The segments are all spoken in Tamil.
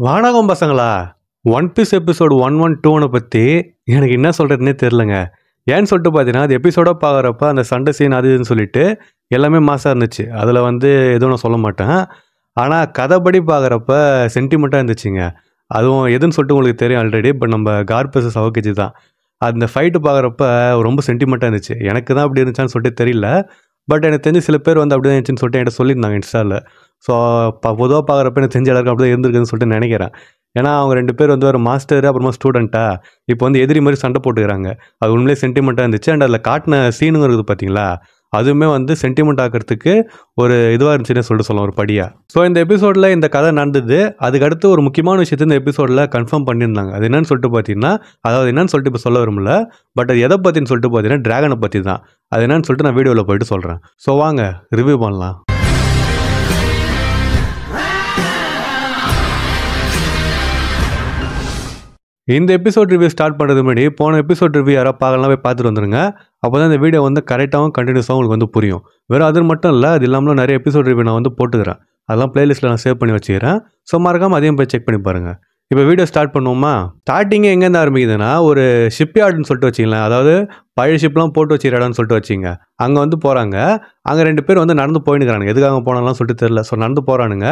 வணக்கம் பசங்களா! ஒன் பீஸ் எபிசோட் 112 பத்தி எனக்கு என்ன சொல்றதுன்னே தெரியலங்க. ஏன்னு சொல்லிட்டு பார்த்தீங்கன்னா, அது எபிசோடா பார்க்குறப்ப அந்த சண்டை சீன் அது இதுன்னு சொல்லிட்டு எல்லாமே மாஸா இருந்துச்சு. அதில வந்து எதுவும் நான் சொல்ல மாட்டேன். ஆனா கதைப்படி பார்க்குறப்ப சென்டிமெண்ட்டா இருந்துச்சுங்க. அதுவும் எதுன்னு சொல்லிட்டு உங்களுக்கு தெரியும் ஆல்ரெடி. பட் நம்ம காட் வெர்சஸ் அவோகேஜி தான். அந்த ஃபைட்டு பார்க்குறப்ப ரொம்ப சென்டிமெண்ட்டா இருந்துச்சு. எனக்கு தான் அப்படி இருந்துச்சான்னு சொல்லிட்டு தெரியல. பட் எனக்கு தெரிஞ்சு சில பேர் வந்து அப்படி தான் இருந்துச்சுன்னு சொல்லிட்டு என்கிட்ட சொல்லியிருந்தாங்க இன்ஸ்டால. ஸோ பொதுவா பார்க்குறப்ப எனக்கு தெரிஞ்ச எல்லாருக்கும் அப்படி தான் இருந்திருக்குதுன்னு சொல்லிட்டு நினைக்கிறேன். ஏன்னா அவங்க 2 பேர் வந்து ஒரு மாஸ்டர் அப்புறமா ஸ்டூடெண்ட்டா இப்போ வந்து எதிரி மாதிரி சண்டை போட்டுக்கிறாங்க. அது உண்மையிலேயே சென்டிமெண்ட்டா இருந்துச்சு. அண்ட் அதில் காட்டின சீனுங்க இருக்குது பார்த்தீங்களா, அதுவுமே வந்து சென்டிமெண்ட் ஆக்கிறதுக்கு ஒரு இதுவாக இருந்துச்சுன்னு சொல்லிட்டு சொல்லலாம், ஒரு படியா. ஸோ இந்த எபிசோடில் இந்த கதை நடந்தது. அதுக்கடுத்து ஒரு முக்கியமான விஷயத்தை இந்த எபிசோடில் கன்ஃபார்ம் பண்ணியிருந்தாங்க. அது என்னன்னு சொல்லிட்டு பார்த்தீங்கன்னா, அதாவது என்னன்னு சொல்லிட்டு இப்போ சொல்ல விரும்பல. பட் அது எதை பற்றின்னு சொல்லிட்டு பார்த்தீங்கன்னா, டிராகனை பற்றி தான். அது என்னன்னு சொல்லிட்டு நான் வீடியோவில் போயிட்டு சொல்கிறேன். ஸோ வாங்க ரிவ்யூ பண்ணலாம். இந்த எபிசோட் ரிவ்யூ ஸ்டார்ட் பண்ணுறது முன்னாடி போன எபிசோட் ரிவ்யூ யாராவது பார்க்கலாம் போய் பார்த்துட்டு வந்துருங்க. அப்போ தான் இந்த வீடியோ வந்து கரெக்டாகவும் கண்டினியூஸாகவும் உங்களுக்கு வந்து புரியும். வெறும் அது மட்டும் இல்லை, அது இல்லாமல் நிறைய எபிசோட் ரிவ்யூ நான் வந்து போட்டுக்கிறேன். அதெல்லாம் பிளேலிஸ்ட்டில் நான் சேவ் பண்ணி வச்சுக்கிறேன். ஸோ மறக்காமல் அதையும் போய் செக் பண்ணி பாருங்கள். இப்போ வீடியோ ஸ்டார்ட் பண்ணுவோமா? ஸ்டார்டிங்கே எங்கேருந்து ஆரம்பிக்குதுன்னா, ஒரு ஷிப்யார்டுன்னு சொல்லிட்டு வச்சிங்களேன். அதாவது பழைய ஷிப்லாம் போட்டு வச்சுக்கிற இடம்னு சொல்லிட்டு வச்சிங்க. அங்கே வந்து போகிறாங்க. அங்கே 2 பேர் வந்து நடந்து போயினுக்கிறானுங்க. எதுக்காக போனாலாம் சொல்லிட்டு தெரில. ஸோ நடந்து போகிறானுங்க.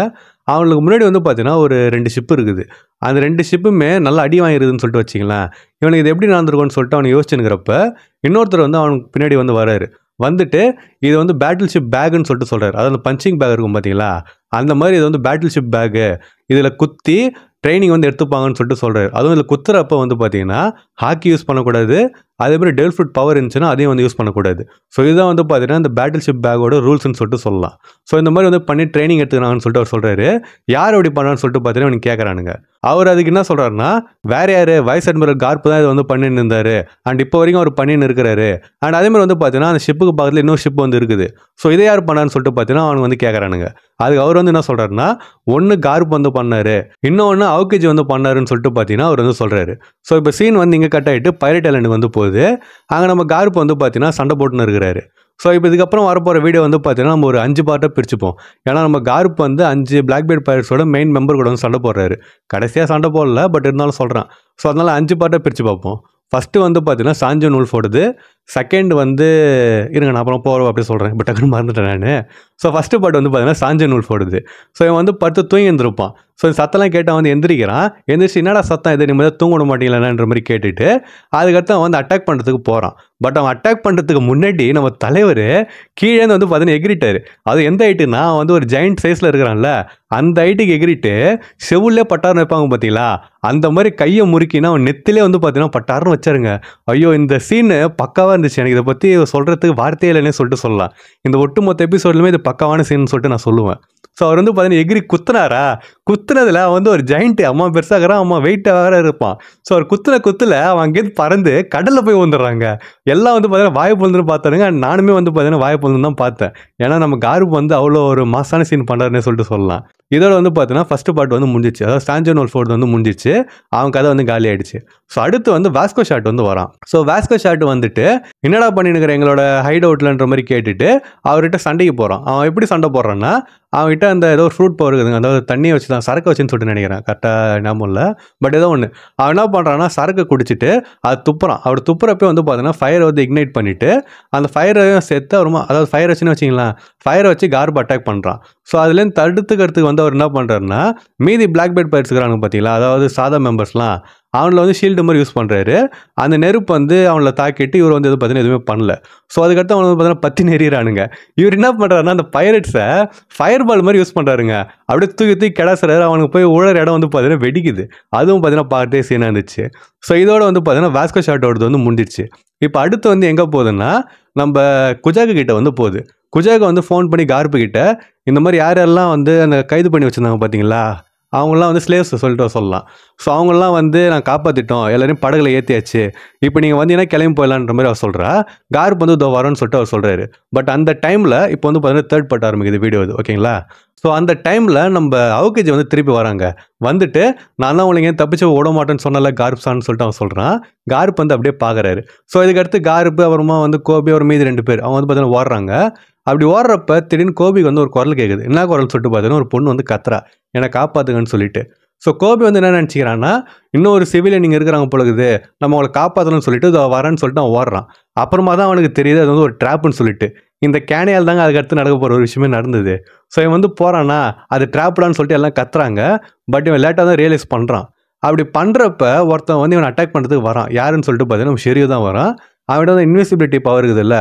அவங்களுக்கு முன்னாடி வந்து பார்த்தீங்கன்னா ஒரு 2 ஷிப் இருக்குது. அந்த 2 ஷிப்புமே நல்லா அடி வாங்கிருதுன்னு சொல்லிட்டு வச்சிங்களேன். இவனுக்கு இது எப்படி நடந்திருக்கும்னு சொல்லிட்டு அவனை யோசிச்சுனுக்கிறப்ப இன்னொருத்தர் வந்து அவனுக்கு பின்னாடி வந்து வராரு. வந்துட்டு இது வந்து பேட்டில் ஷிப் பேக்குன்னு சொல்லிட்டு சொல்கிறாரு. அதாவது பஞ்சிங் பேக் இருக்கும் பார்த்தீங்களா, அந்த மாதிரி இது வந்து பேட்டில் ஷிப் பேக்கு. இதில் குத்தி ட்ரைனிங் வந்து எடுத்துப்பாங்கன்னு சொல்லிட்டு சொல்கிறாரு. அதுவும் இதில் குத்துறப்ப வந்து பார்த்தீங்கன்னா ஹாக்கி யூஸ் பண்ணக்கூடாது. அதேமாதிரி டெவில் ஃப்ரூட் பவர் இருந்துச்சுன்னா அதையும் வந்து யூஸ் பண்ணக்கூடாது. ஸோ இதுதான் வந்து பார்த்தீங்கன்னா இந்த பேட்டில் ஷிப் பேக்கோட ரூல்ஸ்ன்னு சொல்லிட்டு சொல்லலாம். ஸோ இந்த மாதிரி வந்து பண்ணி ட்ரைனிங் எடுத்துக்கிறாங்கன்னு சொல்லிட்டு அவர் சொல்கிறாரு. யார் அப்படி பண்ணான்னு சொல்லிட்டு பார்த்தீங்கன்னா அவனுக்கு கேட்குறானுங்க. அவர் அதுக்கு என்ன சொல்கிறாருன்னா, வேற யார் வைஸ் அட்மிரல் கார்ப் தான் இதை வந்து பண்ணின்னு இருந்தார். அண்ட் இப்போ வரைக்கும் அவர் பண்ணின்னு இருக்கிறாரு. அண்ட் அதேமாதிரி வந்து பார்த்தீங்கன்னா அந்த ஷிப்புக்கு பக்கத்தில் இன்னொரு ஷிப் வந்து இருக்குது. ஸோ இதை யார் பண்ணான்னு சொல்லிட்டு பார்த்தீங்கன்னா அவனுக்கு வந்து கேட்குறானுங்க. அதுக்கு அவர் வந்து என்ன சொல்கிறாருன்னா, ஒன்று கார்ப் வந்து பண்ணார், இன்னொன்று அவோகேஜி வந்து பண்ணாருன்னு சொல்லிட்டு பார்த்தீங்கன்னா அவர் வந்து சொல்கிறாரு. ஸோ இப்போ சீன் வந்து இங்கே கட் ஆகிட்டு பைரட் ஐலண்டுக்கு வந்து போகுது. அங்கே நம்ம கார்ப் வந்து பார்த்தீங்கன்னா சண்டை போட்டுன்னு இருக்கிறாரு. ஸோ இப்போ இதுக்கப்புறம் வரப்போகிற வீடியோ வந்து பார்த்தீங்கன்னா நம்ம ஒரு 5 பார்ட்டாக பிரிச்சுப்போம். ஏன்னா நம்ம கார்ப் வந்து 5 பிளாக் பெல்ட் பைரட்ஸோட மெயின் மெம்பர் கூட வந்து சண்டை போடுறாரு. கடைசியாக சண்டை போடல, பட் இருந்தாலும் சொல்கிறேன். ஸோ அதனால் 5 பார்ட்டாக பிரித்து பார்ப்போம். ஃபஸ்ட்டு வந்து பார்த்தீங்கன்னா சாஞ்சன் உல்ஃபோடது. செகண்ட் வந்து இருங்க நான் அப்புறம் போகிறோம் அப்படி சொல்கிறேன். பட் டக்குன்னு மறந்துட்டேன் நான். ஸோ ஃபஸ்ட்டு பார்ட் வந்து பார்த்தீங்கன்னா சாஞ்சன் உல்ஃபோடது. ஸோ இவன் வந்து படுத்து தூங்கி எழுந்திருப்பான். ஸோ சத்தம்லாம் கேட்டால் வந்து எந்திரிக்கிறான். எந்திரிச்சு என்னடா சத்தம் இது, நிம்மதியாக தூங்க விட மாட்டீங்களான்ற மாதிரி கேட்டுட்டு அதுக்கடுத்து அவன் வந்து அட்டாக் பண்ணுறதுக்கு போகிறான். பட் அவன் அட்டாக் பண்ணுறதுக்கு முன்னாடி நம்ம தலைவர் கீழே வந்து பார்த்தீங்கன்னா எகிரிட்டார். அது எந்த ஹைட்டுன்னா அவன் வந்து ஒரு ஜெயிண்ட் சைஸில் இருக்கிறான்ல, அந்த ஹைட்டுக்கு எகிரிட்டு செவுல்லே பட்டார்னு வைப்பாங்க பார்த்தீங்களா, அந்த மாதிரி கையை முறுக்கினா அவன் நெத்திலே வந்து பார்த்தீங்கன்னா பட்டார்னு வச்சாருங்க. ஐயோ இந்த சீனு பக்காவாக இருந்துச்சு. எனக்கு இதை பற்றி சொல்கிறதுக்கு வார்த்தையே இல்லைன்னே சொல்லிட்டு சொல்லலாம். இந்த ஒட்டுமொத்த எபிசோட்லுமே இது பக்காவான சீன் சொல்லிட்டு நான் சொல்லுவேன். ஸோ அவர் வந்து பார்த்தீங்கன்னா எகிரி குத்துனாரா, குத்துனதில் அவன் வந்து ஒரு ஜெயிண்ட்டு, அம்மா பெருசாகிறான், அம்மா வெயிட்டாக வேறு இருப்பான். ஸோ அவர் குத்துல அவன் அங்கேருந்து பறந்து கடலில் போய் வந்துடுறாங்க. எல்லாம் வந்து பார்த்தீங்கன்னா வாயை பொழுதுன்னு பார்த்தாருங்க. நானுமே வந்து பார்த்தீங்கன்னா வாயை பொழுதுன்னு தான் பார்த்தேன். ஏன்னா நம்ம கார்ப் வந்து அவ்வளோ ஒரு மாசான சீன் பண்ணுறாருன்னே சொல்லிட்டு சொல்லலாம். இதோட வந்து பார்த்தீங்கன்னா ஃபஸ்ட்டு பார்ட் வந்து முடிஞ்சிச்சு. அதாவது சாஞ்சன் உல்ஃபோர்ட் வந்து முடிஞ்சிச்சு. அவன் கதை வந்து காலி ஆகிடுச்சு. ஸோ அடுத்து வந்து வாஸ்கோ ஷாட் வந்து வரான். ஸோ வாஸ்கோ ஷாட் வந்துட்டு என்னடா பண்ணினுக்கிற எங்களோட ஹைட் அவுட்லன்ற மாதிரி கேட்டுட்டு அவர்கிட்ட சண்டைக்கு போகிறான். அவன் எப்படி சண்டை போடுறான்னா, அவன்கிட்ட அந்த ஏதோ ஒரு ஃப்ரூட் பவர் இருக்குதுங்க. அதாவது தண்ணியை வச்சு தான் சரக்கு வச்சுன்னு சொல்லிட்டு நினைக்கிறேன், கரெக்டாக ஞாபகம் இல்லை. பட் ஏதோ ஒன்று அவன் என்ன பண்ணுறான்னா சரக்கு குடிச்சிட்டு அது துப்புறான். அவர் துப்புறப்பே வந்து பார்த்தீங்கன்னா ஃபயரை வந்து இக்னைட் பண்ணிவிட்டு அந்த ஃபயரையும் சேர்த்து அவருமா, அதாவது ஃபயர் வச்சுன்னு வச்சிங்களேன், ஃபயரை வச்சு கார்ப் அட்டாக் பண்ணுறான். ஸோ அதுலேருந்து தடுத்துக்கிறதுக்கு வந்து அவர் என்ன பண்ணுறாருன்னா, மீதி பிளாக் பெல்ட் பைரட்ஸ் இருக்கிறாங்க பார்த்தீங்களா, அதாவது சாதா மெம்பர்ஸ்லாம், அவனில் வந்து ஷீல்டு மாதிரி யூஸ் பண்ணுறாரு. அந்த நெருப்பு வந்து அவனை தாக்கிட்டு இவர் வந்து பார்த்தீங்கன்னா எதுவுமே பண்ணல. ஸோ அதுக்கடுத்து அவனை வந்து பார்த்தீங்கன்னா பற்றி நெறிகிறானுங்க. இவர் என்ன பண்ணுறாருன்னா அந்த பைரட்ஸை ஃபயர் பால் மாதிரி யூஸ் பண்ணுறாருங்க. அப்படியே தூக்கி கிடாசுறாரு. அவனுக்கு போய் உழற இடம் வந்து பார்த்தீங்கன்னா வெடிக்குது. அதுவும் பார்த்தீங்கன்னா பார்க்கவே சீனாக இருந்துச்சு. ஸோ இதோட வந்து பார்த்தீங்கன்னா வாஸ்கோ ஷாட்டோடது வந்து முடிஞ்சிச்சு. இப்போ அடுத்து வந்து எங்கே போகுதுன்னா, நம்ம குஜாக்கு கிட்ட வந்து போகுது. குஜாக்கு வந்து ஃபோன் பண்ணி கார்ப்பு கிட்ட இந்த மாதிரி யாரெல்லாம் வந்து அந்த கைது பண்ணி வச்சுருந்தாங்க பார்த்தீங்களா, அவங்களாம் வந்து ஸ்லேவ்ஸ் சொல்லிட்டு சொல்லலாம். ஸோ அவங்களாம் வந்து நான் காப்பாற்றிட்டோம், எல்லோரையும் படகுல ஏற்றியாச்சு, இப்போ நீங்கள் வந்தீங்கன்னா கிளம்பி போயிடலான்ற மாதிரி அவர் சொல்கிறா. கார்ப் வந்து இதோ வரோன்னு சொல்லிட்டு அவர் சொல்கிறாரு. பட் அந்த டைமில் இப்போ வந்து பார்த்தீங்கன்னா தேர்ட் பார்ட் ஆரம்பிக்குது வீடியோ இது, ஓகேங்களா? ஸோ அந்த டைமில் நம்ம அவோகேஜி வந்து திருப்பி வராங்க. வந்துட்டு நான் தான் உங்களுக்கு தப்பிச்சு விட மாட்டேன்னு சொன்னல கார்ப்ஸான்னு சொல்லிட்டு அவன் சொல்கிறான். கார்ப் வந்து அப்படியே பார்க்குறாரு. ஸோ இதுக்கடுத்து கார்ப்பு அப்புறமா வந்து கோபி ஒரு மீதி 2 பேர் அவங்க வந்து பார்த்தீங்கன்னா ஓடுறாங்க. அப்படி ஓடுறப்ப திடீர்னு கோபிக்கு வந்து ஒரு குரல் கேட்குது. என்ன குரல்னு சொல்லிட்டு பார்த்தீங்கன்னா ஒரு பொண்ணு வந்து கத்துறா, என்னை காப்பாற்றுங்கன்னு சொல்லிட்டு. ஸோ கோபி வந்து என்ன நினச்சிக்கிறான்னா, இன்னொரு சிவிலியன் இங்கே இருக்கிறாங்க பொழுது, நம்ம அவங்கள காப்பாற்றணும்னு சொல்லிட்டு இதோ வரேன்னு சொல்லிட்டு அவன் ஓடுறான். அப்புறமா தான் அவனுக்கு தெரியுது அது வந்து ஒரு ட்ராப்னு சொல்லிட்டு. இந்த கேனையால் தாங்க அதுக்கு அடுத்து நடக்க போகிற ஒரு விஷயமே நடந்தது. ஸோ இவன் வந்து போகிறான்னா, அது ட்ராப்டான்னு சொல்லிட்டு எல்லாம் கத்துறாங்க. பட் இவன் லேட்டாக தான் ரியலைஸ் பண்ணுறான். அப்படி பண்ணுறப்ப ஒருத்தன் வந்து இவன் அட்டாக் பண்ணுறதுக்கு வரான். யாருன்னு சொல்லிட்டு பார்த்தீங்கன்னா, நம்ம ஷெரியோ தான் வரான். அவன்கிட்ட வந்து இன்விசிபிலிட்டி பவர் இருக்குதுல்ல,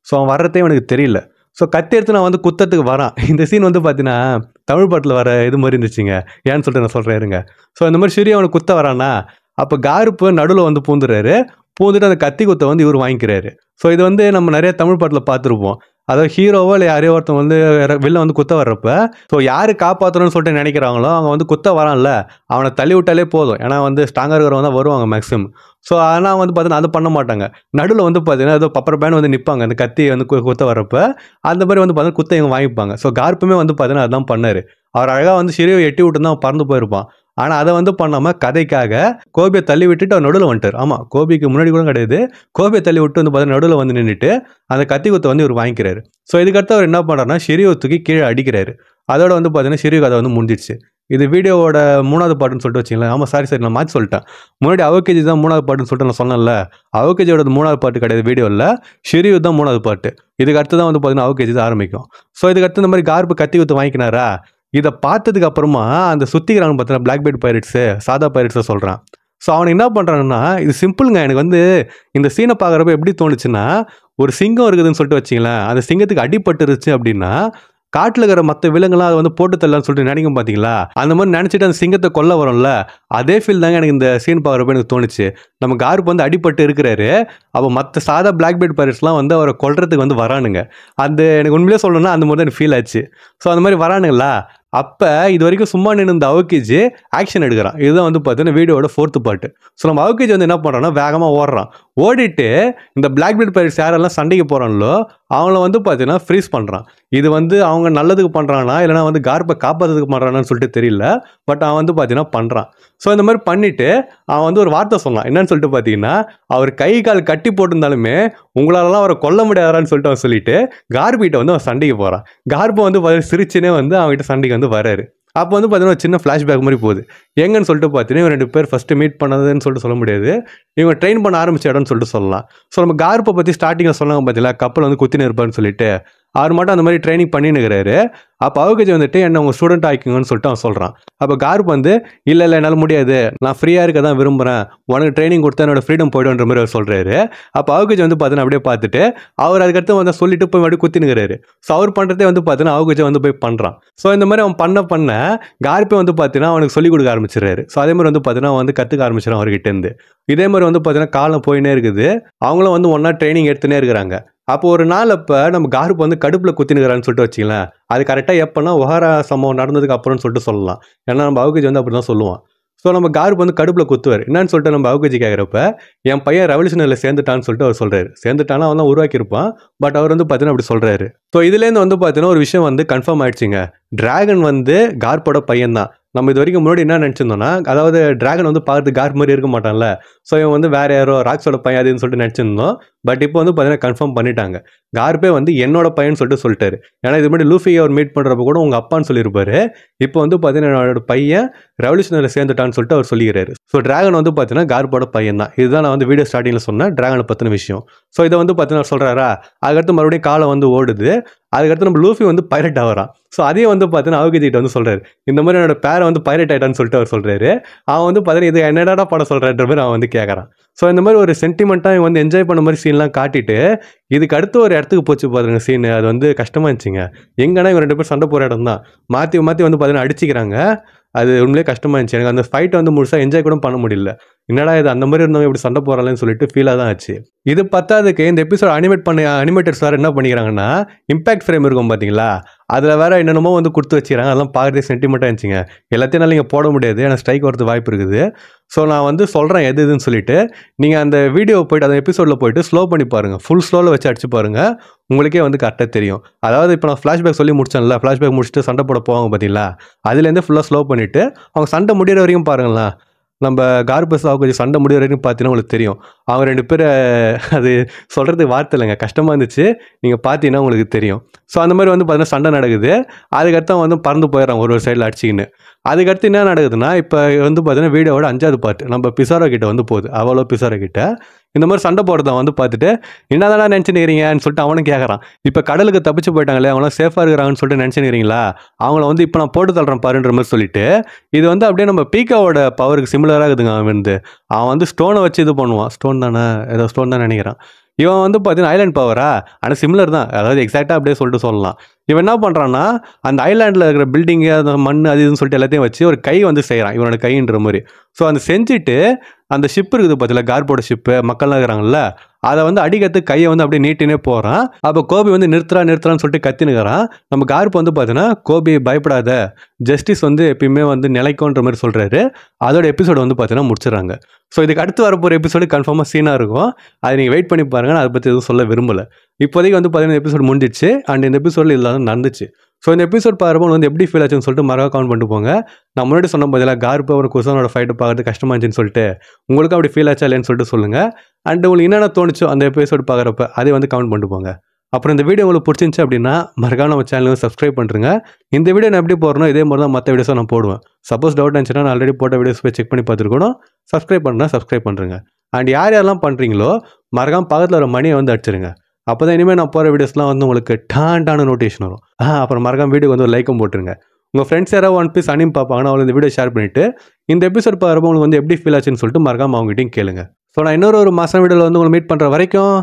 ஸோ அவன் வர்றதே அவனுக்கு தெரியல. ஸோ கத்தி எடுத்து நான் வந்து குத்தத்துக்கு வரான். இந்த சீன் வந்து பார்த்தீங்கன்னா, தமிழ் படத்தில் வர இது மாதிரி இருந்துச்சுங்க. ஏன்னு சொல்லிட்டு நான் சொல்கிறேன் இருங்க. ஸோ இந்த மாதிரி ஷெரியோ அவனுக்கு குத்த வரானா, அப்போ கார்ப்பு நடுவில் வந்து பூந்துடுறாரு. பூந்துட்டு அந்த கத்தி குத்தை வந்து இவர் வாங்கிக்கிறாரு. ஸோ இது வந்து நம்ம நிறைய தமிழ் படத்தில் பார்த்துருப்போம். அதாவது ஹீரோவோ இல்லை யாரையோ ஒருத்தன் வந்து வெளில வந்து குத்த வர்றப்ப, ஸோ யாரு காப்பாற்றணும்னு சொல்லிட்டு நினைக்கிறாங்களோ அவங்க வந்து குத்த வரான்ல, அவனை தள்ளி விட்டாலே போதும். ஏன்னா வந்து ஸ்ட்ராங்காக இருக்கிறவங்க தான் வருவாங்க மேக்ஸிமம். ஸோ ஆனால் வந்து பார்த்தீங்கன்னா அது பண்ண மாட்டாங்க. நடுவில் வந்து பார்த்தீங்கன்னா ஏதோ பப்பர் பேன் வந்து நிற்பாங்க அந்த கத்தி வந்து குத்த வர்றப்ப. அந்த மாதிரி வந்து பார்த்தீங்கன்னா குத்த இவங்க வாங்கிப்பாங்க. ஸோ கார்ப்புமே வந்து பார்த்தீங்கன்னா அதான் பண்ணார். அவர் அழகாக வந்து ஷெரியோ எட்டி விட்டு தான் பறந்து போயிருப்பான். ஆனால் அதை வந்து பண்ணாமல் கதைக்காக கோபியை தள்ளி விட்டுட்டு அவர் நடுவில் வந்துட்டார். ஆமாம், கோபிக்கு முன்னாடி கூட கிடையாது. கோபியை தள்ளி விட்டு வந்து பார்த்தீங்கன்னா நடுவில் வந்து நின்றுட்டு அந்த கத்தி குத்தை வந்து இவர் வாங்கிக்கிறாரு. ஸோ இதுக்கடுத்து அவர் என்ன பண்ணுறாருன்னா ஷெரியோ தூக்கி கீழே அடிக்கிறாரு. அதோட வந்து பார்த்தீங்கன்னா ஷெரியோ கதை வந்து முடிஞ்சிடுச்சு. இது வீடியோவோட 3வது பாட்டுன்னு சொல்லிட்டு வச்சிங்களேன். ஆமாம், சாரி நான் மாற்றி சொல்லிட்டேன். முன்னாடி அவகேஜி தான் 3வது பாட்டுன்னு சொல்லிட்டு நான் சொன்னேன்ல. அவகேஜியோட 3வது பாட்டு கிடையாது வீடியோவில். ஷெரியோ தான் 3வது பாட்டு. இதுக்கு அடுத்து தான் வந்து பார்த்தீங்கன்னா அவகேஜி தான் ஆரம்பிக்கும். ஸோ இதுக்கு அடுத்து இந்த மாதிரி கார்ப்பு கத்தி குத்து வாங்கிக்கினாரா, இதை பார்த்ததுக்கு அப்புறமா அந்த சுத்திக்கிறாங்க பார்த்தீங்கன்னா பிளாக் பெல்ட் பைரட்ஸு, சாதா பைரட்ஸை சொல்கிறான். ஸோ அவனுக்கு என்ன பண்ணுறாங்கன்னா, இது சிம்பிளுங்க. எனக்கு வந்து இந்த சீனை பார்க்குறப்ப எப்படி தோணுச்சுன்னா, ஒரு சிங்கம் இருக்குதுன்னு சொல்லிட்டு வச்சிங்களேன், அந்த சிங்கத்துக்கு அடிபட்டுருச்சு அப்படின்னா காட்டில் இருக்கிற மற்ற விலங்குலாம் அதை வந்து போட்டு தரலான்னு சொல்லிட்டு நினைக்கும் பார்த்தீங்களா, அந்த மாதிரி நினச்சிட்டு அந்த சிங்கத்தை கொல்ல வரும்ல, அதே ஃபீல் தாங்க எனக்கு இந்த சீன் பார்க்குறப்ப எனக்கு தோணுச்சு. நம்ம கார்ப்பு வந்து அடிபட்டு இருக்கிறாரு. அப்போ மற்ற சாதா பிளாக் பெல்ட் பைரட்ஸ்லாம் வந்து அவரை கொல்றதுக்கு வந்து வரானுங்க. அந்த எனக்கு உண்மையிலே சொல்லணும்னா அந்த மாதிரி தான் எனக்கு ஃபீல் ஆச்சு. ஸோ அந்த மாதிரி வரானுங்களா, அப்போ இது வரைக்கும் சும்மா நின்று அவகேஜி ஆக்ஷன் எடுக்கிறான். இதுதான் வந்து பார்த்தீங்கன்னா வீடியோட 4th பாட்டு. ஸோ நம்ம அவகேஜி வந்து என்ன பண்ணுறான்னா வேகமாக ஓடுறான். ஓடிட்டு இந்த பிளாக் பெல்ட் பைரட்ஸ் யாரெல்லாம் சண்டைக்கு போகிறாங்களோ அவங்கள வந்து பார்த்தீங்கன்னா ஃப்ரீஸ் பண்ணுறான். இது வந்து அவங்க நல்லதுக்கு பண்ணுறானா இல்லைனா வந்து கார்ப்பை காப்பாற்றுறதுக்கு பண்ணுறானான்னு சொல்லிட்டு தெரியல. பட் அவன் வந்து பார்த்தீங்கன்னா பண்ணுறான். ஸோ இந்த மாதிரி பண்ணிவிட்டு அவன் வந்து ஒரு வார்த்தை சொன்னான். என்னன்னு சொல்லிட்டு பார்த்தீங்கன்னா, அவர் கை கால் கட்டி போட்டிருந்தாலுமே உங்களாலலாம் அவரை கொல்ல முடியாதான்னு சொல்லிட்டு அவன் சொல்லிட்டு கார்பிகிட்ட வந்து அவன் சண்டைக்கு போகிறான். கார்ப்பை வந்து பார்த்தீங்கன்னா சிரிச்சுனே வந்து அவன்கிட்ட சண்டைக்கு வந்து வராரு. அப்போ வந்து பார்த்தீங்கன்னா ஒரு சின்ன ஃப்ளாஷ்பேக் மாதிரி போகுது. எங்கன்னு சொல்லிட்டு பார்த்தீங்கன்னா இவங்க 2 பேர் ஃபஸ்ட்டு மீட் பண்ணதுன்னு சொல்லிட்டு சொல்ல முடியாது. இவங்க ட்ரெயின் பண்ண ஆரம்பிச்ச இடம்னு சொல்லிட்டு சொல்லலாம். ஸோ நம்ம கார்ப்பை பற்றி ஸ்டார்டிங்கில் சொன்னாங்க பார்த்தீங்களா, கப்பல் வந்து குத்தினு இருப்பான்னு சொல்லிட்டு, அவர் மட்டும் அந்த மாதிரி ட்ரைனிங் பண்ணின்னு இருக்கிறாரு. அப்போ அவகேஜி வந்துட்டு என்ன உங்கள் ஸ்டூடெண்ட் ஆக்கிங்கன்னு சொல்லிட்டு அவன் சொல்கிறான். அப்போ கார்ப் வந்து இல்லை என்னால் முடியாது, நான் ஃப்ரீயாக இருக்க தான் விரும்புகிறேன், உனக்கு ட்ரைனிங் கொடுத்தா என்னோட ஃப்ரீடம் போய்டுன்ற மாதிரி அவர் சொல்கிறாரு. அப்போ அவகேஜி வந்து பார்த்தீங்கன்னா அப்படியே பார்த்துட்டு அவர் அதுக்கடுத்து வந்து சொல்லிட்டு போய் மறுபடியும் குத்தினுக்கிறாரு. ஸோ அவர் பண்ணுறதே வந்து பார்த்தீங்கன்னா அவகேஜி வந்து போய் பண்ணுறான். ஸோ இந்த மாதிரி அவன் பண்ண கார்ப்பே வந்து பார்த்தீங்கன்னா அவனுக்கு சொல்லிக் கொடுக்க ஆரம்பிச்சிடுறாரு. ஸோ அதே மாதிரி வந்து பார்த்தீங்கன்னா அவன் வந்து கற்றுக்க ஆரம்பிச்சிடான் அவர்கிட்டேருந்து. இதே மாதிரி வந்து பார்த்தீங்கன்னா காலம் போயினே இருக்குது. அவங்களும் வந்து ஒன்றா ட்ரைனிங் எடுத்துனே இருக்கிறாங்க. அப்போ ஒரு நாள் அப்போ நம்ம கார்ப்பு வந்து கடுப்பில் குத்தினுக்கிறான்னு சொல்லிட்டு வச்சிங்களேன், அது கரெக்டாக எப்போனா ஒஹாரா சம்பவம் நடந்ததுக்கு அப்புறம்னு சொல்லிட்டு சொல்லலாம். ஏன்னா நம்ம அவகேஜி வந்து அப்படி தான் சொல்லுவான். ஸோ நம்ம கார்ப்பு வந்து கடுப்பில் குத்துவார். என்னன்னு சொல்லிட்டு நம்ம அவகேஜி கேட்குறப்ப என் பையன் ரெவல்யூஷனரில் சேர்ந்துட்டான்னு சொல்லிட்டு அவர் சொல்கிறாரு. சேர்ந்துட்டானா அவன் தான் உருவாக்கியிருப்பான். பட் அவர் வந்து பார்த்தீங்கன்னா அப்படி சொல்கிறாரு. ஸோ இதுலேருந்து வந்து பார்த்தீங்கன்னா ஒரு விஷயம் வந்து கன்ஃபார்ம் ஆயிடுச்சுங்க. டிராகன் வந்து கார்ப்போட பையன் தான். நம்ம இது வரைக்கும் முன்னாடி என்ன நினச்சிருந்தோம்னா, அதாவது டிராகன் வந்து பார்த்து கார்ப் மாதிரி இருக்க மாட்டான்ல, ஸோ இவன் வந்து வேற யாரோ ராக்ஸோட பையன் அதுன்னு சொல்லிட்டு நினச்சிருந்தோம். பட் இப்போ வந்து பார்த்தீங்கன்னா கன்ஃபார்ம் பண்ணிட்டாங்க. கார்ப்பே வந்து என்னோட பையன் சொல்லிட்டாரு. ஏன்னா இது மாதிரி லூஃபியை அவர் மீட் பண்ணுறப்ப கூட உங்கள் அப்பான்னு சொல்லியிருப்பாரு. இப்போ வந்து பார்த்தீங்கன்னா என்னோட பையன் ரெவல்யூஷனரில் சேர்ந்துட்டான்னு சொல்லிட்டு அவர் சொல்லிக்கிறாரு. ஸோ டிராகன் வந்து பார்த்தீங்கன்னா கார்ப்போட பையன் தான். இதுதான் நான் வந்து வீடியோ ஸ்டார்டிங்கில் சொன்னேன் டிராகனை பற்றின விஷயம். ஸோ இதை வந்து பார்த்தீங்கன்னா சொல்கிறாரா, அதுக்கடுத்து மறுபடியும் காலம் வந்து ஓடுது. அதுக்கடுத்து நம்ம லூஃபி வந்து பைரட் ஆகிறான். ஸோ அதையும் வந்து பார்த்தீங்கன்னா அவகேஜிட்ட வந்து சொல்கிறாரு, இந்த மாதிரி என்னோட பேரை வந்து பைரட் ஆகிட்டான்னு சொல்லிட்டு அவர் சொல்கிறாரு. அவன் வந்து பார்த்தீங்கன்னா இது என்னடா படம் சொல்கிறன்ற மாதிரி அவன் வந்து கேட்குறான். ஸோ இந்த மாதிரி ஒரு சென்டிமெண்ட்டாக இவன் வந்து என்ஜாய் பண்ண மாதிரி சீன்லாம் காட்டிட்டு இதுக்கு அடுத்து ஒரு இடத்துக்கு போச்சு பாருங்க சீனு. அது வந்து கஷ்டமாக இருந்துச்சுங்க. எங்கன்னா இவங்க 2 பேர் சண்டை போகிற இடம் தான். மாற்றி மாற்றி வந்து பார்த்தீங்கன்னா அடிச்சிக்கிறாங்க. அது உண்மையிலே கஷ்டமாக இருந்துச்சு. எனக்கு அந்த ஃபைட்டை வந்து முழுசாக என்ஜாய் கூட பண்ண முடியல. என்னடா இது அந்த மாதிரி இருந்தவங்க இப்படி சண்டை போகிறாங்கன்னு சொல்லிட்டு ஃபீலாக தான் ஆச்சு. இது பத்தாதுக்கு இந்த எபிசோட் அனிமேட்டர்ஸ் வேறு என்ன பண்ணிக்கிறாங்கன்னா, இம்பாக்ட் ஃப்ரேம் இருக்கும் பார்த்தீங்களா, அதில் வேறு என்னென்னமோ வந்து கொடுத்து வச்சுக்கிறாங்க. அதெல்லாம் பார்க்குறதே சென்டிமெண்ட்டாக இருந்துச்சுங்க. எல்லாத்தையும் என்னால் நீங்கள் போட முடியாது, ஏன்னா ஸ்ட்ரைக் வரது வாய்ப்பு இருக்குது. ஸோ நான் வந்து சொல்கிறேன் எது இதுன்னு சொல்லிட்டு, நீங்கள் அந்த வீடியோ போய்ட்டு அந்த எபிசோடில் போய்ட்டு ஸ்லோ பண்ணி பாருங்கள். ஃபுல் ஸ்லோவில் வச்சு அடிச்சு பாருங்கள், உங்களுக்கே வந்து கரெக்டாக தெரியும். அதாவது இப்போ நான் ஃப்ளாஷ்பேக் சொல்லி முடிச்சேன்ல, ஃப்ளாஷ்பேக் முடிச்சுட்டு சண்டை போட போவாங்க பார்த்தீங்களா, அதுலேருந்து ஃபுல்லாக ஸ்லோ பண்ணிவிட்டு அவங்க சண்டை முடிகிற வரைக்கும் பாருங்களேன். நம்ம கார்பஸ் கொஞ்சம் சண்டை முடிகிற வரைக்கும் பார்த்தீங்கன்னா உங்களுக்கு தெரியும். அவங்க 2 பேர் அது சொல்கிறதுக்கு வார்த்தை இல்லைங்க, கஷ்டமாக இருந்துச்சு. நீங்கள் பார்த்தீங்கன்னா உங்களுக்கு தெரியும். ஸோ அந்த மாதிரி வந்து பார்த்தீங்கன்னா சண்டை நடக்குது. அதுக்கடுத்து அவன் வந்து பறந்து போயிடறான் ஒரு சைடில் அடிச்சிக்கின்னு. அதுக்கடுத்து என்ன நடக்குதுன்னா, இப்போ வந்து பார்த்தீங்கன்னா வீடியோவோட 5வது பார்ட் நம்ம பிசாரோ கிட்ட வந்து போகுது. அவ்வளோ பிசாரோ கிட்ட இந்த மாதிரி சண்டை போடுறத வந்து பார்த்துட்டு என்னதானா நினச்சினுக்கிறீங்கன்னு சொல்லிட்டு அவனும் கேட்குறான். இப்போ கடலுக்கு தப்பிச்சு போயிட்டாங்களே, அவங்களாம் சேஃபாக இருக்கிறாங்கன்னு சொல்லிட்டு நினச்சினுக்கிறீங்களா? அவங்கள வந்து இப்போ நான் போட்டு தள்ளுறேன் பாருன்ற மாதிரி சொல்லிட்டு, இது வந்து அப்படியே நம்ம பீக்காவோட பவருக்கு சிமிலராக இருக்குதுங்க. அவன் வந்து ஸ்டோனை வச்சு இது பண்ணுவான். ஸ்டோன் தானே, ஏதோ ஸ்டோன் தான் நினைக்கிறான். இவன் வந்து பார்த்தீங்கன்னா ஐலாண்ட் பவரா, ஆனால் சிமிலர் தான், அதாவது எக்ஸாக்டாக அப்படியே சொல்லிட்டு சொல்லலாம். இவன் என்ன பண்ணுறான்னா, அந்த ஐலாண்டில் இருக்கிற பில்டிங்கு, அந்த மண் அது இதுன்னு சொல்லிட்டு எல்லாத்தையும் வச்சு ஒரு கை வந்து செய்கிறான், இவனோட கைன்ற மாதிரி. ஸோ அந்த செஞ்சுட்டு அந்த ஷிப் இருக்குது பார்த்தீங்களா, கார்போட ஷிப்பு, மக்கள்லாம் இருக்கிறாங்கல்ல, அதை வந்து அடிக்கிறதுக்கு கையை வந்து அப்படியே நீட்டினே போகிறான். அப்போ கோபி வந்து நிறுத்துறான்னு சொல்லிட்டு கத்தினுக்கிறான். நம்ம கார்ப் வந்து பார்த்தீங்கன்னா, கோபி பயப்படாத, ஜஸ்டிஸ் வந்து எப்பயுமே வந்து நிலைக்கும்ன்ற மாதிரி சொல்கிறாரு. அதோட எபிசோடு வந்து பார்த்தீங்கன்னா முடிச்சிடறாங்க. ஸோ இதுக்கு அடுத்து வரப்போகிற எபிசோடு கன்ஃபார்மாக சீனாக இருக்கும். அதை நீங்கள் வெயிட் பண்ணி பாருங்கள். நான் அதை பற்றி எதுவும் சொல்ல விரும்பலை. இப்போதைக்கு வந்து பார்த்தீங்கன்னா எபிசோடு முடிஞ்சிச்சு. அண்ட் இந்த எபிசோடில் இல்லாத நடந்துச்சு. ஸோ இந்த எபிசோட் பார்க்குறப்போ வந்து எப்படி ஃபீல் ஆச்சுன்னு சொல்லிட்டு மறக்காம கமெண்ட் பண்ணிட்டு போங்க. நான் முன்னாடி சொன்ன பதிலாக கார்ப் ஒரு குசானோட ஃபைட்டு பார்க்கறது கஷ்டமாக இருந்துச்சுன்னு சொல்லிட்டு உங்களுக்கு அப்படி ஃபீல் ஆச்சா இல்லைன்னு சொல்லிட்டு சொல்லுங்கள். அண்ட் உங்களுக்கு என்னென்ன தோணுச்சோ அந்த எபிசோட் பார்க்குறப்ப அதே வந்து கமெண்ட் பண்ணிட்டு போங்க. அப்புறம் இந்த வீடியோ உங்களுக்கு பிடிச்சிருந்துச்சு அப்படின்னா மறக்காம நம்ம சேனலுக்கு சப்ஸ்கிரைப் பண்ணுறேங்க. இந்த வீடியோ நான் எப்படி போடுறனோ இதே மாதிரி தான் மற்ற வீடியோஸை நான் போடுவேன். சப்போஸ் டவுட் இருந்துச்சுன்னா நான் ஆல்ரெடி போட்ட வீடியோஸ் போய் செக் பண்ணி பார்த்துருக்கணும். சப்ஸ்கிரைப் பண்ணுறேன், சப்ஸ்கிரைப் பண்ணுறேங்க. அண்ட் யாரெல்லாம் பண்ணுறீங்களோ மறக்காம பக்கத்தில் ஒரு மணியை வந்து அடிச்சிருங்க. அப்போ தான் இனிமேல் நான் போகிற வீடியோஸ்லாம் வந்து உங்களுக்கு டான்டான நோட்டிஃபிகேஷன் வரும். அப்புறம் மறக்காம வீடியோக்கு வந்து ஒரு லைக்கும் போட்டுருங்க. உங்கள் ஃப்ரெண்ட்ஸ் யாராவது ஒன் பீஸ் அனிம் பார்ப்பாங்கன்னா அவங்களுக்கு இந்த வீடியோ ஷேர் பண்ணிவிட்டு இந்த எபிசோட் பார்க்குறப்போ உங்களுக்கு வந்து எப்படி ஃபீல் ஆச்சுன்னு சொல்லிட்டு மறக்காம அவங்ககிட்டையும் கேளுங்க. ஸோ நான் இன்னொரு மாதம் வீடியோவில் வந்து உங்களை மீட் பண்ணுற வரைக்கும்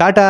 டாட்டா.